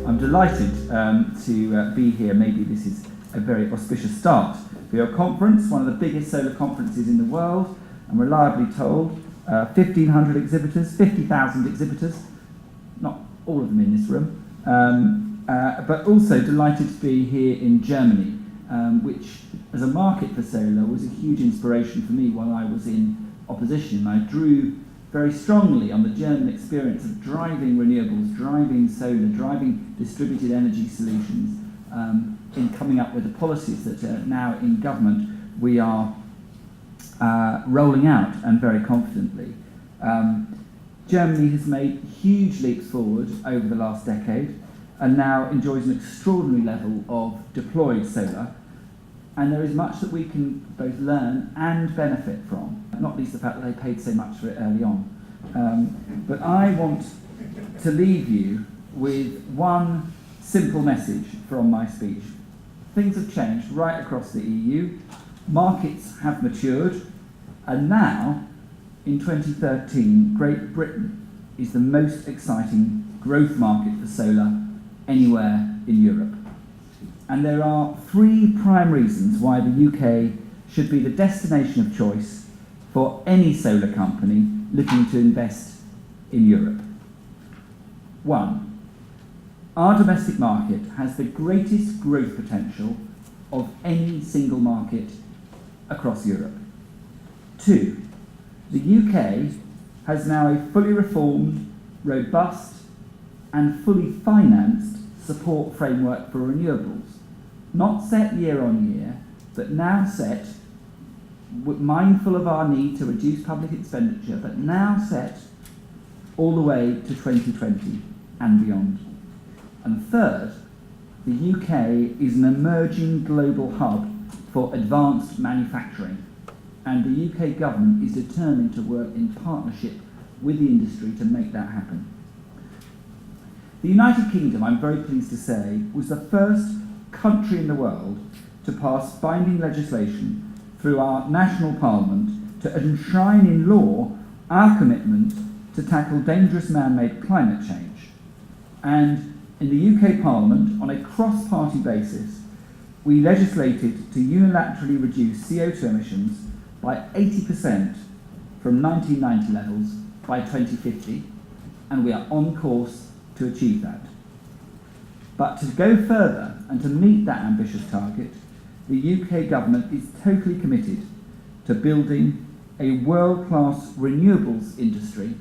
I'm delighted to be here. Maybe this is a very auspicious start for your conference, one of the biggest solar conferences in the world. I'm reliably told 1,500 exhibitors, 50,000 exhibitors, not all of them in this room, but also delighted to be here in Germany, which as a market for solar was a huge inspiration for me while I was in opposition. I drew very strongly on the German experience of driving renewables, driving solar, driving distributed energy solutions in coming up with the policies that now in government we are rolling out, and very confidently. Germany has made huge leaps forward over the last decade and now enjoys an extraordinary level of deployed solar, and there is much that we can both learn and benefit from, not least the fact that they paid so much for it early on. But I want to leave you with one simple message from my speech. Things have changed right across the EU, markets have matured, and now, in 2013, Great Britain is the most exciting growth market for solar anywhere in Europe. And there are three prime reasons why the UK should be the destination of choice for any solar company looking to invest in Europe. One, our domestic market has the greatest growth potential of any single market across Europe. Two, the UK has now a fully reformed, robust and fully financed support framework for renewables, not set year on year, but now set, mindful of our need to reduce public expenditure, but now set all the way to 2020 and beyond. And third, the UK is an emerging global hub for advanced manufacturing, and the UK government is determined to work in partnership with the industry to make that happen. The United Kingdom, I'm very pleased to say, was the first country in the world to pass binding legislation through our national parliament to enshrine in law our commitment to tackle dangerous man-made climate change. And in the UK Parliament, on a cross-party basis, we legislated to unilaterally reduce CO2 emissions by 80% from 1990 levels by 2050, and we are on course to achieve that. But to go further and to meet that ambitious target, the UK government is totally committed to building a world-class renewables industry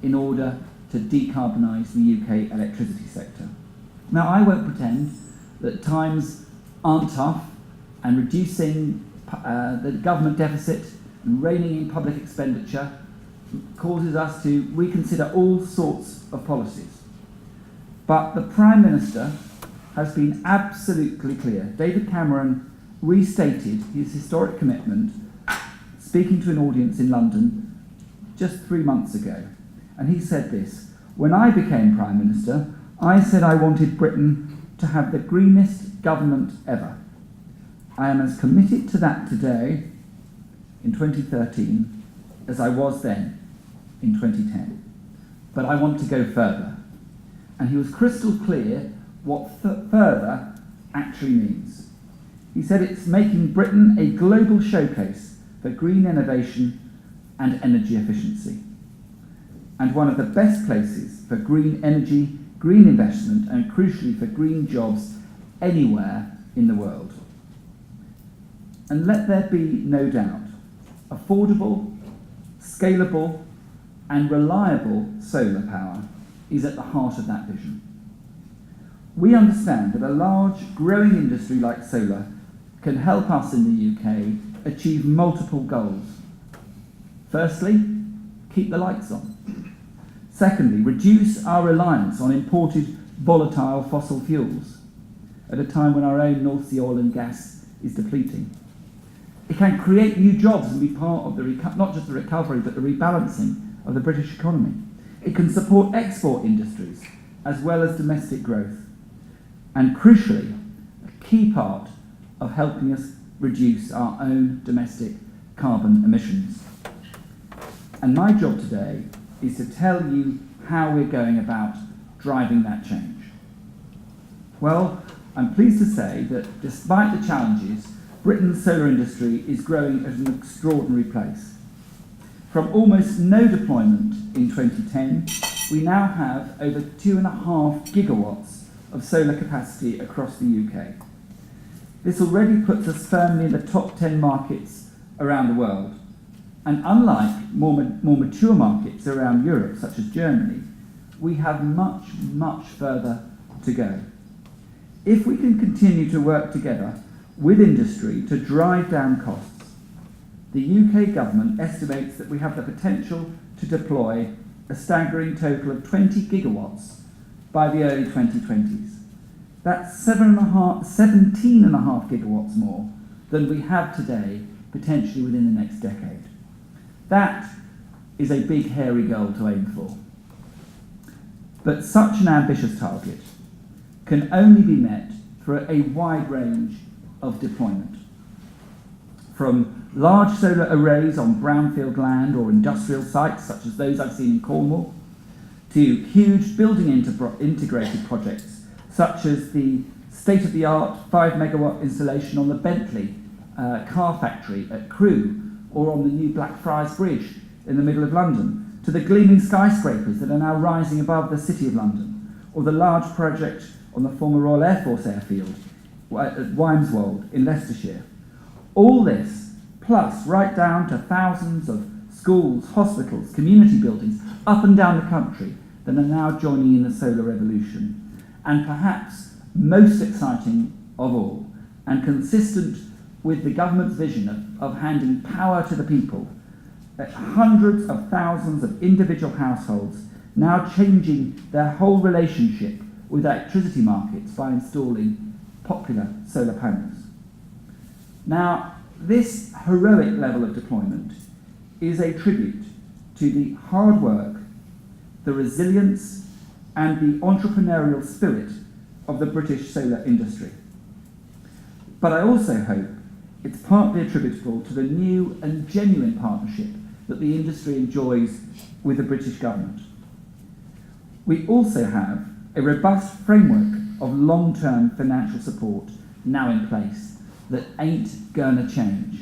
in order to decarbonise the UK electricity sector. Now, I won't pretend that times aren't tough and reducing the government deficit and reining in public expenditure causes us to reconsider all sorts of policies. But the Prime Minister has been absolutely clear. David Cameron restated his historic commitment, speaking to an audience in London just 3 months ago. And he said this: "When I became Prime Minister, I said I wanted Britain to have the greenest government ever. I am as committed to that today, in 2013, as I was then, in 2010. But I want to go further." And he was crystal clear what further actually means. He said it's making Britain a global showcase for green innovation and energy efficiency, and one of the best places for green energy, green investment, and crucially for green jobs anywhere in the world. And let there be no doubt, affordable, scalable, and reliable solar power is at the heart of that vision. We understand that a large, growing industry like solar can help us in the UK achieve multiple goals. Firstly, keep the lights on. Secondly, reduce our reliance on imported volatile fossil fuels at a time when our own North Sea oil and gas is depleting. It can create new jobs and be part of the not just the recovery but the rebalancing of the British economy. It can support export industries as well as domestic growth, and crucially, a key part of helping us reduce our own domestic carbon emissions. And my job today is to tell you how we're going about driving that change. Well, I'm pleased to say that despite the challenges, Britain's solar industry is growing at an extraordinary pace. From almost no deployment in 2010, we now have over 2.5 gigawatts of solar capacity across the UK. This already puts us firmly in the top 10 markets around the world. And unlike more mature markets around Europe, such as Germany, we have much, much further to go. If we can continue to work together with industry to drive down costs, the UK government estimates that we have the potential to deploy a staggering total of 20 gigawatts by the early 2020s. That's 17.5 gigawatts more than we have today, potentially within the next decade. That is a big, hairy goal to aim for. But such an ambitious target can only be met through a wide range of deployment. From large solar arrays on brownfield land or industrial sites, such as those I've seen in Cornwall, to huge building integrated projects, such as the state-of-the-art 5 megawatt installation on the Bentley car factory at Crewe, or on the new Blackfriars Bridge in the middle of London, to the gleaming skyscrapers that are now rising above the City of London, or the large project on the former Royal Air Force airfield at Wymeswold in Leicestershire. All this, plus right down to thousands of schools, hospitals, community buildings up and down the country that are now joining in the solar revolution. And perhaps most exciting of all, and consistent with the government's vision of handing power to the people, hundreds of thousands of individual households now changing their whole relationship with electricity markets by installing popular solar panels. Now, this heroic level of deployment is a tribute to the hard work, the resilience, and the entrepreneurial spirit of the British solar industry. But I also hope it's partly attributable to the new and genuine partnership that the industry enjoys with the British government. We also have a robust framework of long-term financial support now in place that ain't gonna change.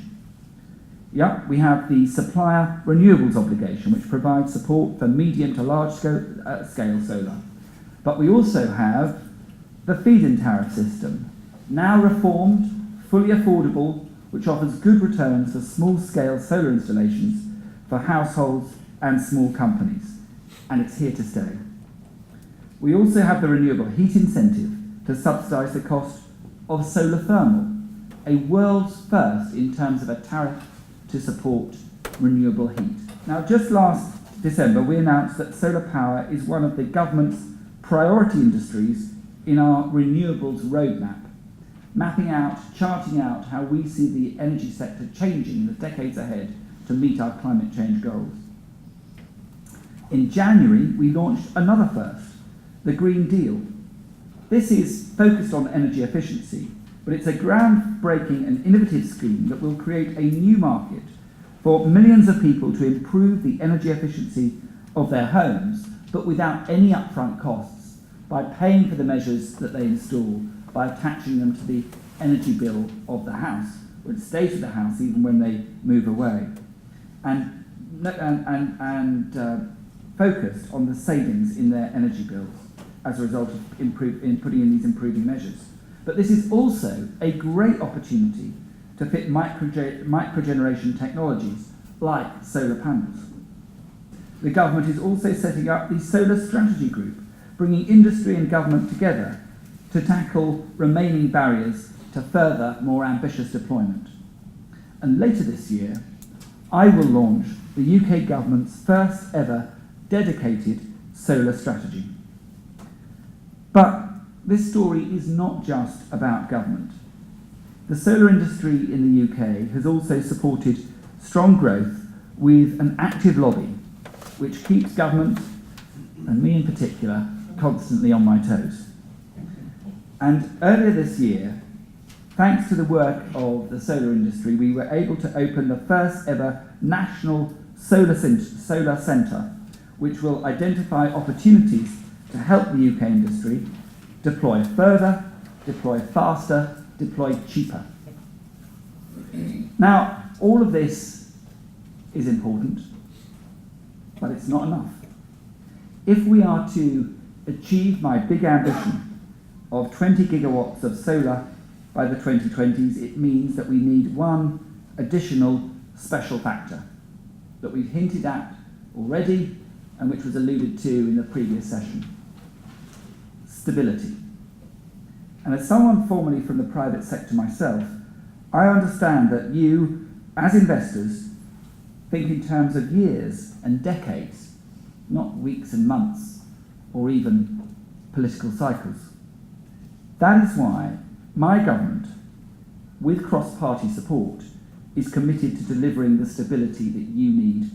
Yeah, we have the supplier renewables obligation, which provides support for medium to large scale solar. But we also have the feed-in tariff system, now reformed, fully affordable, which offers good returns for small-scale solar installations for households and small companies. And it's here to stay. We also have the renewable heat incentive to subsidise the cost of solar thermal, a world's first in terms of a tariff to support renewable heat. Now, just last December, we announced that solar power is one of the government's priority industries in our renewables roadmap, mapping out, charting out how we see the energy sector changing in the decades ahead to meet our climate change goals. In January, we launched another first, the Green Deal. This is focused on energy efficiency, but it's a groundbreaking and innovative scheme that will create a new market for millions of people to improve the energy efficiency of their homes, but without any upfront costs, by paying for the measures that they install, by attaching them to the energy bill of the house, which stays with the house even when they move away, and focused on the savings in their energy bills as a result of putting in these improving measures. But this is also a great opportunity to fit microgeneration technologies like solar panels. The government is also setting up the Solar Strategy Group, bringing industry and government together to tackle remaining barriers to further, more ambitious deployment. And later this year, I will launch the UK government's first ever dedicated solar strategy. But this story is not just about government. The solar industry in the UK has also supported strong growth with an active lobby, which keeps government, and me in particular, constantly on my toes. And earlier this year, thanks to the work of the solar industry, we were able to open the first ever national solar centre, which will identify opportunities to help the UK industry deploy further, deploy faster, deploy cheaper. Now, all of this is important, but it's not enough. If we are to achieve my big ambition of 20 gigawatts of solar by the 2020s, it means that we need one additional special factor that we've hinted at already and which was alluded to in the previous session: stability. And as someone formerly from the private sector myself, I understand that you, as investors, think in terms of years and decades, not weeks and months, or even political cycles. That is why my government, with cross-party support, is committed to delivering the stability that you need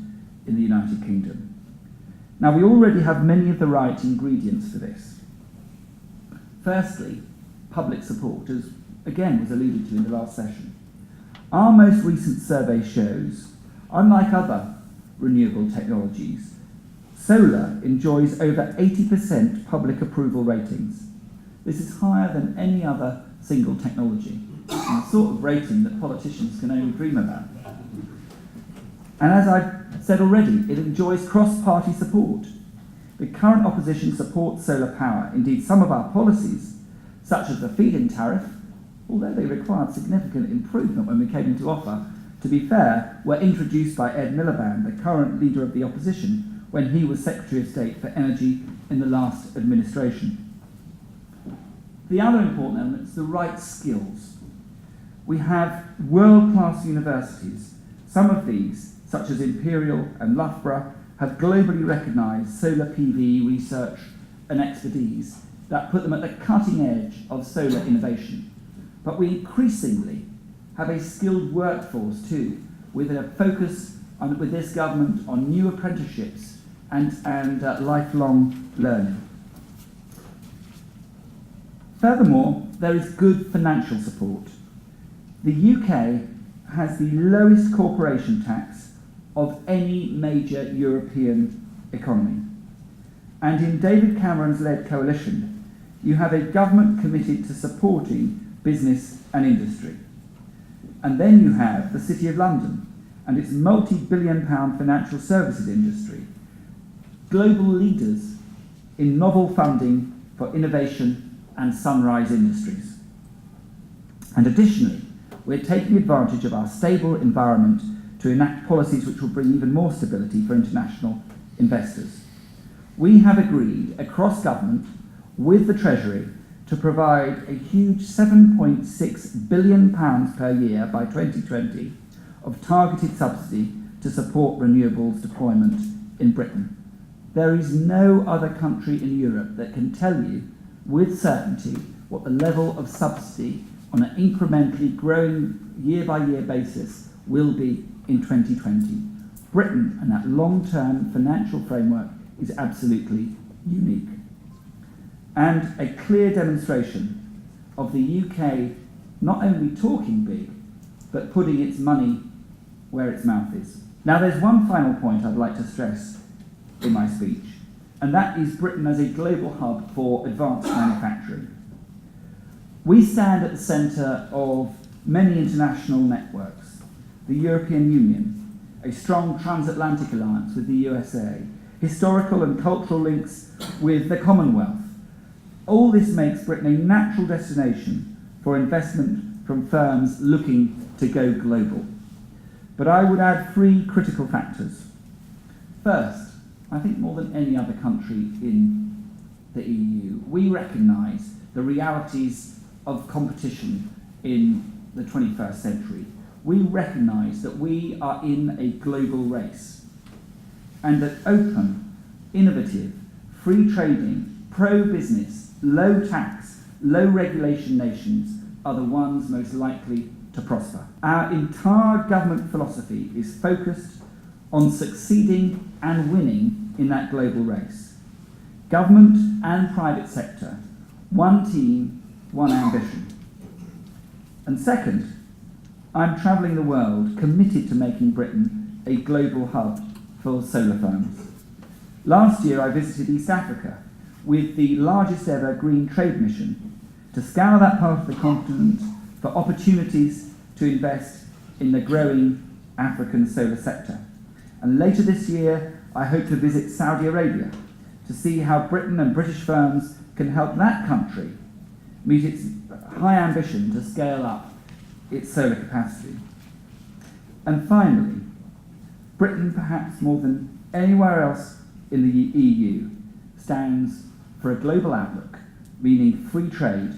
in the United Kingdom. Now, we already have many of the right ingredients for this. Firstly, public support, as again was alluded to in the last session. Our most recent survey shows, unlike other renewable technologies, solar enjoys over 80% public approval ratings. This is higher than any other single technology, and the sort of rating that politicians can only dream about. And as I've said already, it enjoys cross-party support. The current opposition supports solar power. Indeed, some of our policies, such as the feed-in tariff, although they required significant improvement when we came into offer, to be fair, were introduced by Ed Miliband, the current leader of the opposition, when he was Secretary of State for Energy in the last administration. The other important element is the right skills. We have world-class universities. Some of these, such as Imperial and Loughborough, have globally recognised solar PV research and expertise that put them at the cutting edge of solar innovation. But we increasingly have a skilled workforce too, with a focus with this government on new apprenticeships and lifelong learning. Furthermore, there is good financial support. The UK has the lowest corporation tax of any major European economy. And in David Cameron's led coalition, you have a government committed to supporting business and industry. And then you have the City of London and its multi-billion-pound financial services industry, global leaders in novel funding for innovation and sunrise industries. And additionally, we're taking advantage of our stable environment to enact policies which will bring even more stability for international investors. We have agreed across government with the Treasury to provide a huge £7.6 billion per year by 2020 of targeted subsidy to support renewables deployment in Britain. There is no other country in Europe that can tell you with certainty what the level of subsidy on an incrementally growing year-by-year basis will be in 2020. Britain and that long-term financial framework is absolutely unique. And a clear demonstration of the UK not only talking big, but putting its money where its mouth is. Now, there's one final point I'd like to stress in my speech, and that is Britain as a global hub for advanced manufacturing. We stand at the centre of many international networks: the European Union, a strong transatlantic alliance with the USA, historical and cultural links with the Commonwealth. All this makes Britain a natural destination for investment from firms looking to go global. But I would add three critical factors. First, I think more than any other country in the EU, we recognise the realities of competition in the 21st century. We recognise that we are in a global race, and that open, innovative, free trading, pro-business, low tax, low regulation nations are the ones most likely to prosper. Our entire government philosophy is focused on succeeding and winning in that global race. Government and private sector, one team, one ambition. And second, I'm travelling the world committed to making Britain a global hub for solar farms. Last year I visited East Africa, with the largest ever green trade mission to scour that part of the continent for opportunities to invest in the growing African solar sector. And later this year, I hope to visit Saudi Arabia to see how Britain and British firms can help that country meet its high ambition to scale up its solar capacity. And finally, Britain, perhaps more than anywhere else in the EU, stands for a global outlook, meaning free trade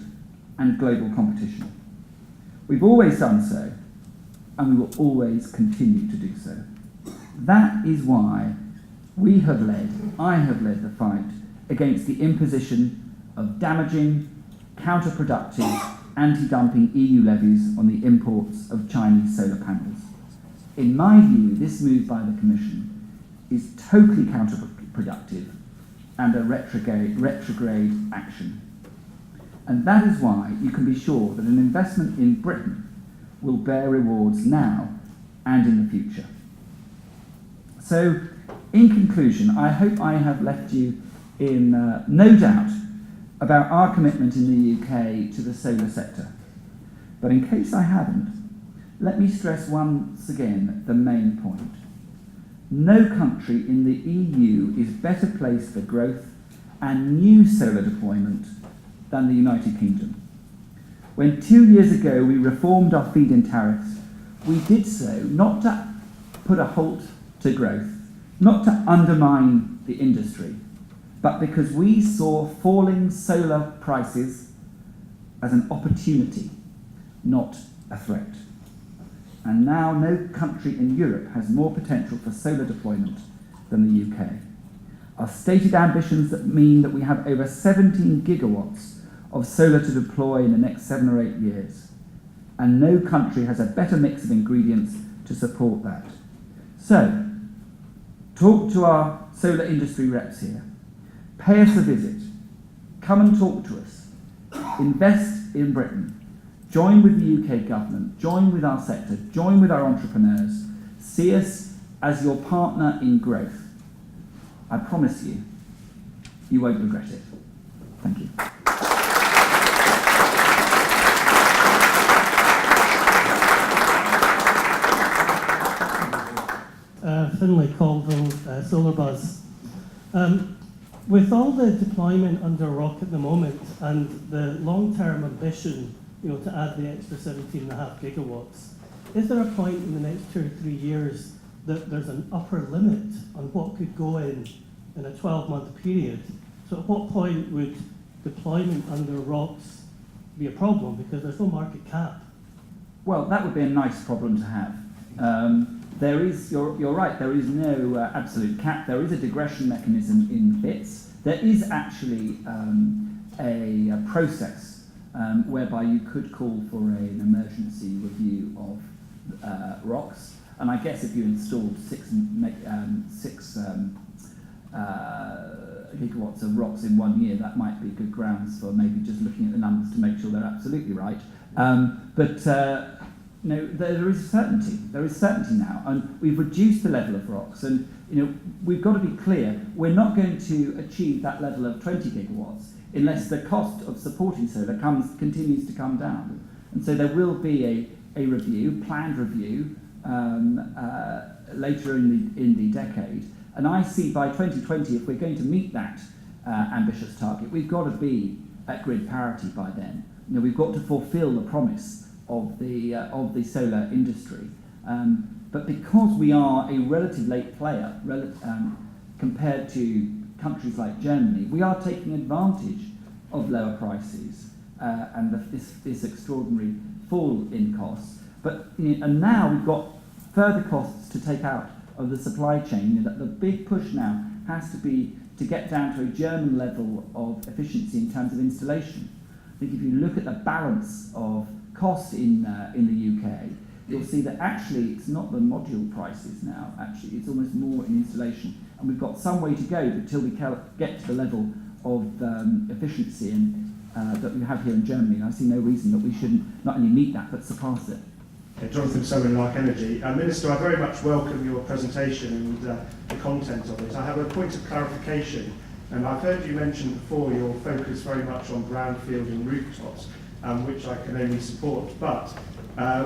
and global competition. We've always done so, and we will always continue to do so. That is why I have led the fight against the imposition of damaging, counterproductive, anti-dumping EU levies on the imports of Chinese solar panels. In my view, this move by the Commission is totally counterproductive and a retrograde action. And that is why you can be sure that an investment in Britain will bear rewards now and in the future. So, in conclusion, I hope I have left you in no doubt about our commitment in the UK to the solar sector. But in case I haven't, let me stress once again the main point. No country in the EU is better placed for growth and new solar deployment than the United Kingdom. When 2 years ago we reformed our feed-in tariffs, we did so not to put a halt to growth, not to undermine the industry, but because we saw falling solar prices as an opportunity, not a threat. And now no country in Europe has more potential for solar deployment than the UK. Our stated ambitions that mean that we have over 17 gigawatts of solar to deploy in the next 7 or 8 years. And no country has a better mix of ingredients to support that. So, talk to our solar industry reps here. Pay us a visit. Come and talk to us. Invest in Britain. Join with the UK government. Join with our sector. Join with our entrepreneurs. See us as your partner in growth. I promise you, you won't regret it. Thank you. Finlay Colville, Solar Buzz. With all the deployment under ROC at the moment and the long-term ambition, to add the extra 17.5 gigawatts, is there a point in the next 2 or 3 years that there's an upper limit on what could go in a 12-month period? So at what point would deployment under ROCs be a problem because there's no market cap? Well, that would be a nice problem to have. You're right, there is no absolute cap. There is a digression mechanism in bits. There is actually a process whereby you could call for an emergency review of ROCs. And I guess if you installed 6 gigawatts of ROCs in 1 year, that might be good grounds for maybe just looking at the numbers to make sure they're absolutely right. No, there is certainty. There is certainty now, and we've reduced the level of ROCs. And we've got to be clear: we're not going to achieve that level of 20 gigawatts unless the cost of supporting solar continues to come down. And so there will be a review, planned review, later in the decade. And I see by 2020, if we're going to meet that ambitious target, we've got to be at grid parity by then. We've got to fulfil the promise of the solar industry, but because we are a relative late player compared to countries like Germany, we are taking advantage of lower prices and this extraordinary fall in costs. But and now we've got further costs to take out of the supply chain. The big push now has to be to get down to a German level of efficiency in terms of installation. I think if you look at the balance of cost in the UK, you'll see that actually it's not the module prices now, actually it's almost more in installation, and we've got some way to go until we get to the level of efficiency that we have here in Germany, and I see no reason that we shouldn't not only meet that but surpass it. Jonathan Sowen, Lark Energy. Minister, I very much welcome your presentation and the content of it. I have a point of clarification. And I've heard you mention before your focus very much on brownfield and rooftops, which I can only support. But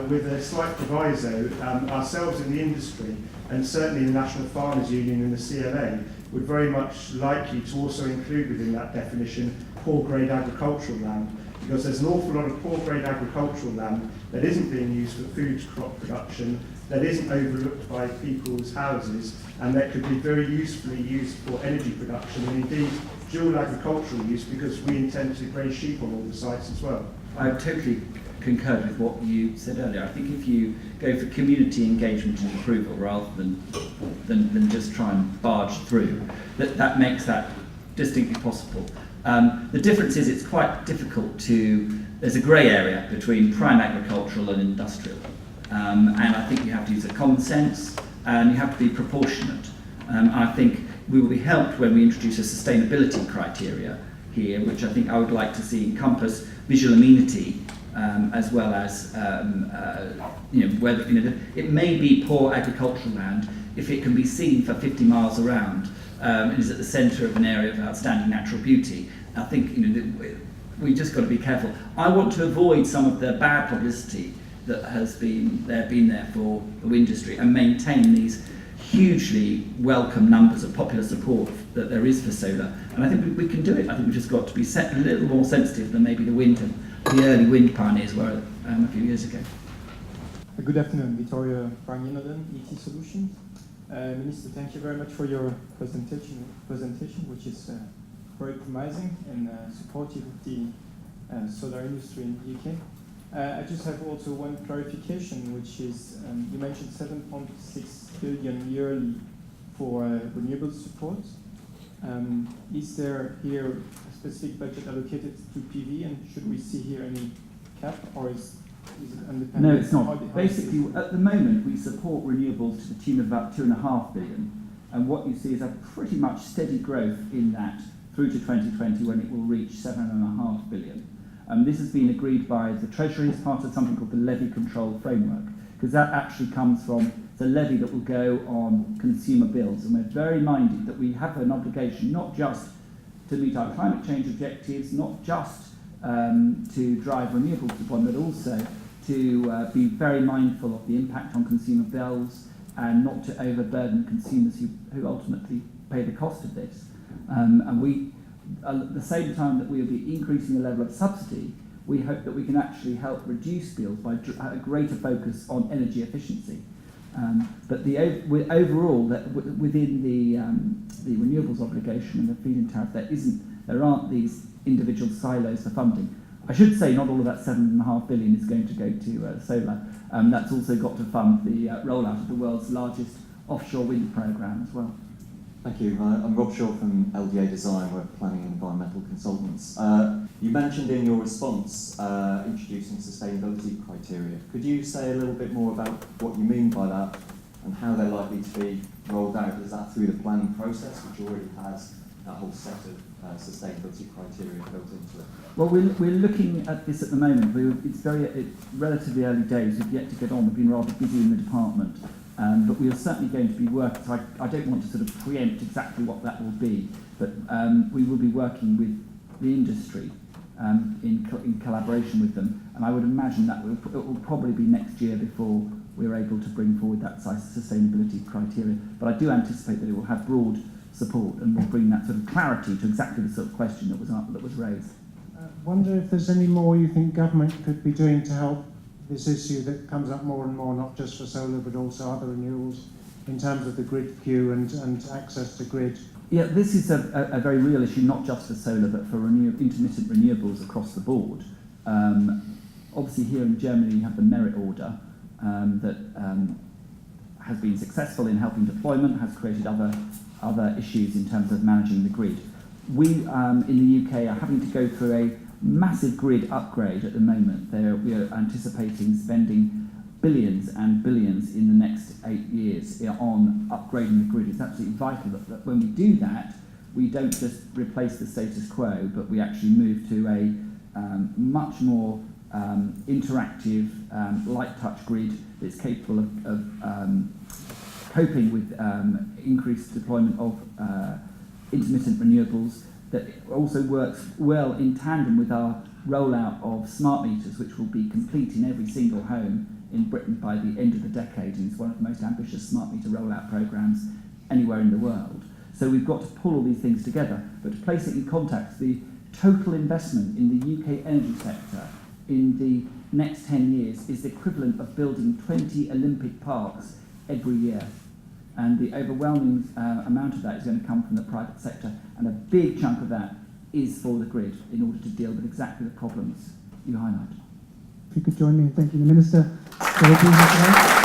with a slight proviso, ourselves in the industry, and certainly the National Farmers Union and the CLA, would very much like you to also include within that definition poor grade agricultural land, because there's an awful lot of poor grade agricultural land that isn't being used for food crop production, that isn't overlooked by people's houses, and that could be very usefully used for energy production and indeed dual agricultural use, because we intend to graze sheep on all the sites as well. I totally concur with what you said earlier. I think if you go for community engagement and approval rather than just try and barge through, that makes that distinctly possible. The difference is it's quite difficult there's a grey area between prime agricultural and industrial. And I think you have to use a common sense and you have to be proportionate. I think we will be helped when we introduce a sustainability criteria here, which I think I would like to see encompass visual amenity as well as whether it may be poor agricultural land if it can be seen for 50 miles around and is at the centre of an area of outstanding natural beauty. I think we just got to be careful. I want to avoid some of the bad publicity that has been there for the industry and maintain these hugely welcome numbers of popular support that there is for solar. And I think we can do it. I think we've just got to be a little more sensitive than maybe the early wind pioneers were a few years ago. Good afternoon, Vittorio Franginodon, ET Solutions. Minister, thank you very much for your presentation, which is very promising and supportive of the solar industry in the UK. I just have also one clarification, which is you mentioned 7.6 billion yearly for renewable support. Is there here a specific budget allocated to PV, and should we see here any cap, or is it independent? No, it's not. Basically, at the moment, we support renewables to the tune of about 2.5 billion, and what you see is a pretty much steady growth in that through to 2020, when it will reach 7.5 billion. This has been agreed by the Treasury as part of something called the Levy Control Framework, because that actually comes from the levy that will go on consumer bills. And we're very minded that we have an obligation not just to meet our climate change objectives, not just to drive renewables deployment, but also to be very mindful of the impact on consumer bills and not to overburden consumers who ultimately pay the cost of this. And we, at the same time that we will be increasing the level of subsidy, we hope that we can actually help reduce bills by a greater focus on energy efficiency. But overall, within the renewables obligation and the feed-in tariff, there aren't these individual silos for funding. I should say not all of that 7.5 billion is going to go to solar. That's also got to fund the rollout of the world's largest offshore wind programme as well. Thank you. I'm Rob Shaw from LDA Design. We're planning and environmental consultants. You mentioned in your response introducing sustainability criteria. Could you say a little bit more about what you mean by that and how they're likely to be rolled out? Is that through the planning process, which already has that whole set of sustainability criteria built into it? Well, we're looking at this at the moment. It's relatively early days. We've yet to get on. We've been rather busy in the department. But we are certainly going to be working, so I don't want to sort of preempt exactly what that will be, but we will be working with the industry in collaboration with them, and I would imagine that it will probably be next year before we're able to bring forward that sustainability criteria. But I do anticipate that it will have broad support and will bring that sort of clarity to exactly the sort of question that was raised. I wonder if there's any more you think government could be doing to help this issue that comes up more and more, not just for solar but also other renewables, in terms of the grid queue and access to grid. Yeah, this is a very real issue, not just for solar but for intermittent renewables across the board. Obviously here in Germany you have the merit order that has been successful in helping deployment, has created other issues in terms of managing the grid. We in the UK are having to go through a massive grid upgrade at the moment. We are anticipating spending billions and billions in the next 8 years on upgrading the grid. It's absolutely vital that when we do that, we don't just replace the status quo, but we actually move to a much more interactive, light touch grid that's capable of coping with increased deployment of intermittent renewables, that also works well in tandem with our rollout of smart meters, which will be complete in every single home in Britain by the end of the decade, and it's one of the most ambitious smart meter rollout programmes anywhere in the world. So we've got to pull all these things together, but to place it in context, the total investment in the UK energy sector in the next 10 years is the equivalent of building 20 Olympic parks every year. And the overwhelming amount of that is going to come from the private sector, and a big chunk of that is for the grid in order to deal with exactly the problems you highlight. If you could join me in thanking the Minister for being here today.